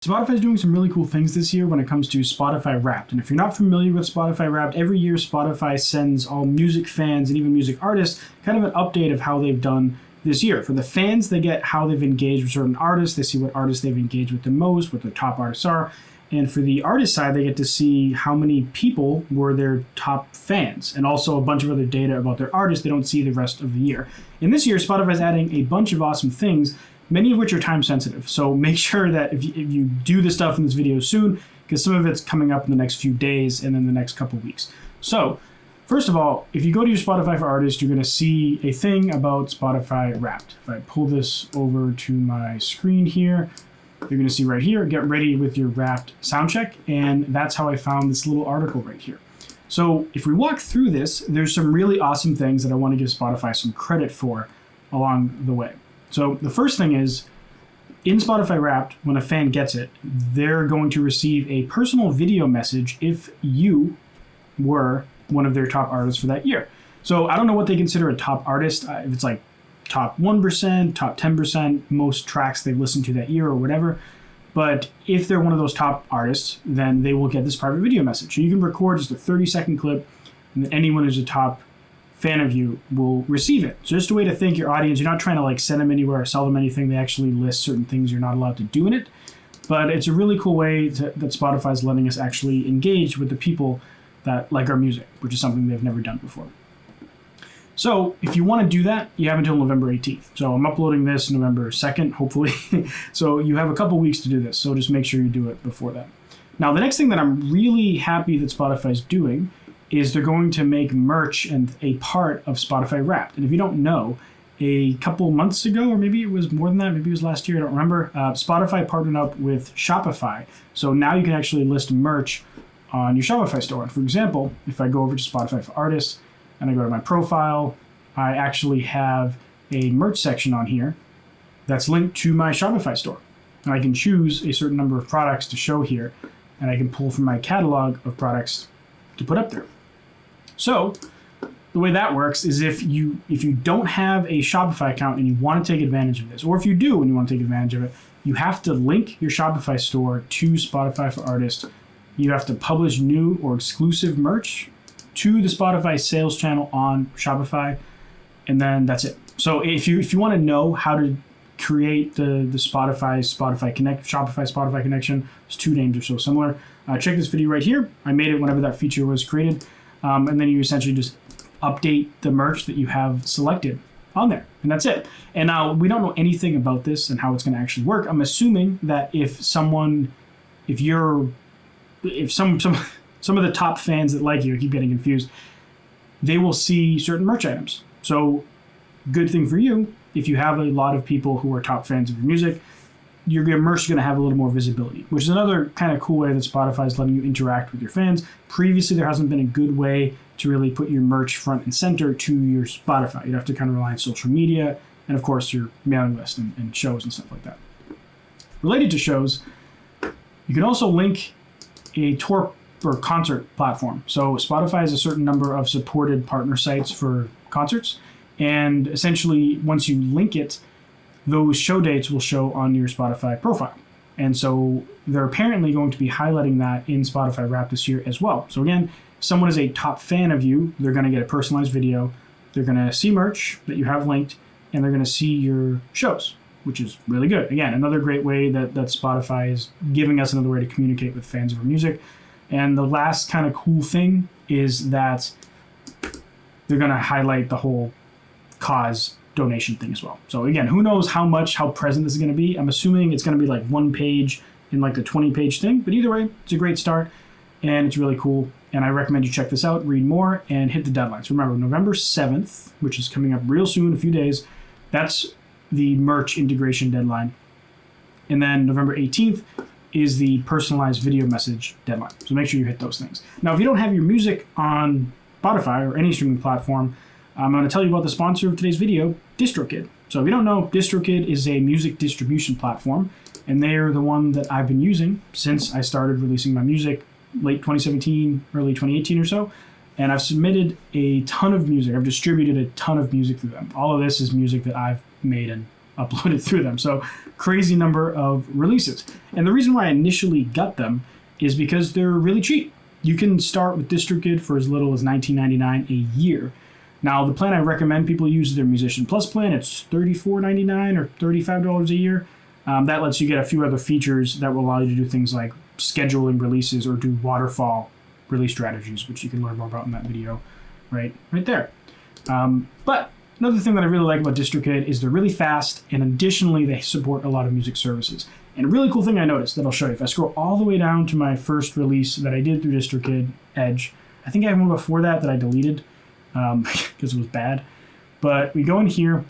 Spotify is doing some really cool things this year when it comes to Spotify Wrapped. And if you're not familiar with Spotify Wrapped, every year Spotify sends all music fans and even music artists kind of an update of how they've done this year. For the fans, they get how they've engaged with certain artists. They see what artists they've engaged with the most, what their top artists are. And for the artist side, they get to see how many people were their top fans and also a bunch of other data about their artists they don't see the rest of the year. And this year, Spotify is adding a bunch of awesome things, many of which are time sensitive. So make sure that if you do the stuff in this video soon, because some of it's coming up in the next few days and then the next couple weeks. So first of all, if you go to your Spotify for Artists, you're going to see a thing about Spotify Wrapped. If I pull this over to my screen here, you're going to see right here, get ready with your Wrapped soundcheck. And that's how I found this little article right here. So if we walk through this, there's some really awesome things that I want to give Spotify some credit for along the way. So the first thing is, in Spotify Wrapped, when a fan gets it, they're going to receive a personal video message if you were one of their top artists for that year. So I don't know what they consider a top artist, if it's like top 1%, top 10%, most tracks they've listened to that year or whatever. But if they're one of those top artists, then they will get this private video message. So you can record just a 30-second clip, and then anyone who's a top fan of you will receive it. So just a way to thank your audience. You're not trying to like send them anywhere or sell them anything. They actually list certain things you're not allowed to do in it. But it's a really cool way that Spotify's letting us actually engage with the people that like our music, which is something they've never done before. So if you want to do that, you have until November 18th. So I'm uploading this November 2nd, hopefully. So you have a couple weeks to do this. So just make sure you do it before that. Now, the next thing that I'm really happy that Spotify's doing is they're going to make merch and a part of Spotify Wrapped. And if you don't know, a couple months ago, or maybe it was more than that, maybe it was last year, I don't remember, Spotify partnered up with Shopify. So now you can actually list merch on your Shopify store. And for example, if I go over to Spotify for Artists and I go to my profile, I actually have a merch section on here that's linked to my Shopify store. And I can choose a certain number of products to show here, and I can pull from my catalog of products to put up there. So the way that works is if you don't have a Shopify account and you want to take advantage of this, or if you do and you want to take advantage of it, you have to link your Shopify store to Spotify for Artists. You have to publish new or exclusive merch to the Spotify sales channel on Shopify, and then that's it. So if you want to know how to create the Shopify connection, those two names are so similar. Check this video right here. I made it whenever that feature was created. And then you essentially just update the merch that you have selected on there. And that's it. And now we don't know anything about this and how it's going to actually work. I'm assuming that if some of the top fans that like you, I keep getting confused, they will see certain merch items. So good thing for you, if you have a lot of people who are top fans of your music, your merch is going to have a little more visibility, which is another kind of cool way that Spotify is letting you interact with your fans. Previously, there hasn't been a good way to really put your merch front and center to your Spotify. You'd have to kind of rely on social media and, of course, your mailing list and shows and stuff like that. Related to shows, you can also link a tour or concert platform. So Spotify has a certain number of supported partner sites for concerts, and essentially, once you link it, those show dates will show on your Spotify profile. And so they're apparently going to be highlighting that in Spotify Wrapped this year as well. So again, if someone is a top fan of you, they're going to get a personalized video, they're going to see merch that you have linked, and they're going to see your shows, which is really good. Again, another great way that Spotify is giving us another way to communicate with fans of our music. And the last kind of cool thing is that they're going to highlight the whole cause donation thing as well. So again, who knows how present this is going to be. I'm assuming it's going to be like one page in like the 20-page thing, but either way, it's a great start and it's really cool. And I recommend you check this out, read more, and hit the deadlines. Remember, November 7th, which is coming up real soon, a few days, that's the merch integration deadline. And then November 18th is the personalized video message deadline. So make sure you hit those things. Now, if you don't have your music on Spotify or any streaming platform, I'm going to tell you about the sponsor of today's video, DistroKid. So if you don't know, DistroKid is a music distribution platform, and they're the one that I've been using since I started releasing my music late 2017, early 2018 or so. And I've submitted a ton of music. I've distributed a ton of music through them. All of this is music that I've made and uploaded through them. So crazy number of releases. And the reason why I initially got them is because they're really cheap. You can start with DistroKid for as little as $19.99 a year. Now, the plan I recommend people use is their Musician Plus plan. It's $34.99 or $35 a year. That lets you get a few other features that will allow you to do things like scheduling releases or do waterfall release strategies, which you can learn more about in that video right there. But another thing that I really like about DistroKid is they're really fast, and additionally, they support a lot of music services. And a really cool thing I noticed that I'll show you, if I scroll all the way down to my first release that I did through DistroKid, Edge, I think I have one before that I deleted because it was bad. But we go in here.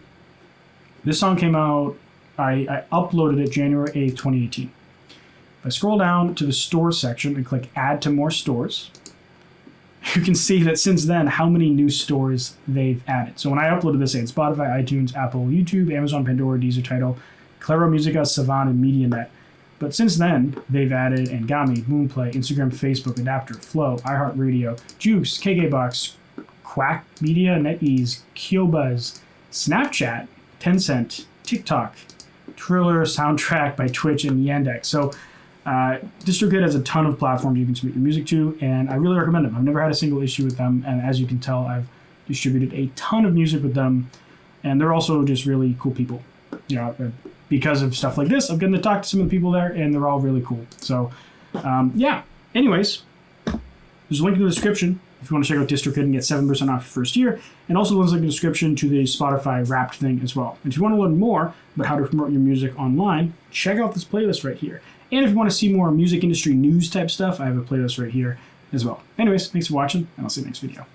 This song came out, I uploaded it January 8th, 2018. If I scroll down to the store section and click Add to More Stores, you can see that since then, how many new stores they've added. So when I uploaded this, it had Spotify, iTunes, Apple, YouTube, Amazon, Pandora, Deezer, Tidal, Claro Musica, Savant, and MediaNet. But since then, they've added Ngami, Moonplay, Instagram, Facebook, Adapter, Flow, iHeartRadio, Juice, KKBox, Quack Media, NetEase, Kyobuzz, Snapchat, Tencent, TikTok, Triller, Soundtrack by Twitch, and Yandex. So DistroKid has a ton of platforms you can submit your music to, and I really recommend them. I've never had a single issue with them, and as you can tell, I've distributed a ton of music with them, and they're also just really cool people. You know, because of stuff like this, I'm getting to talk to some of the people there, and they're all really cool. So, yeah. Anyways, there's a link in the description if you want to check out DistroKid and get 7% off your first year, and also links in the description to the Spotify Wrapped thing as well. And if you want to learn more about how to promote your music online, check out this playlist right here. And if you want to see more music industry news type stuff, I have a playlist right here as well. Anyways, thanks for watching, and I'll see you next video.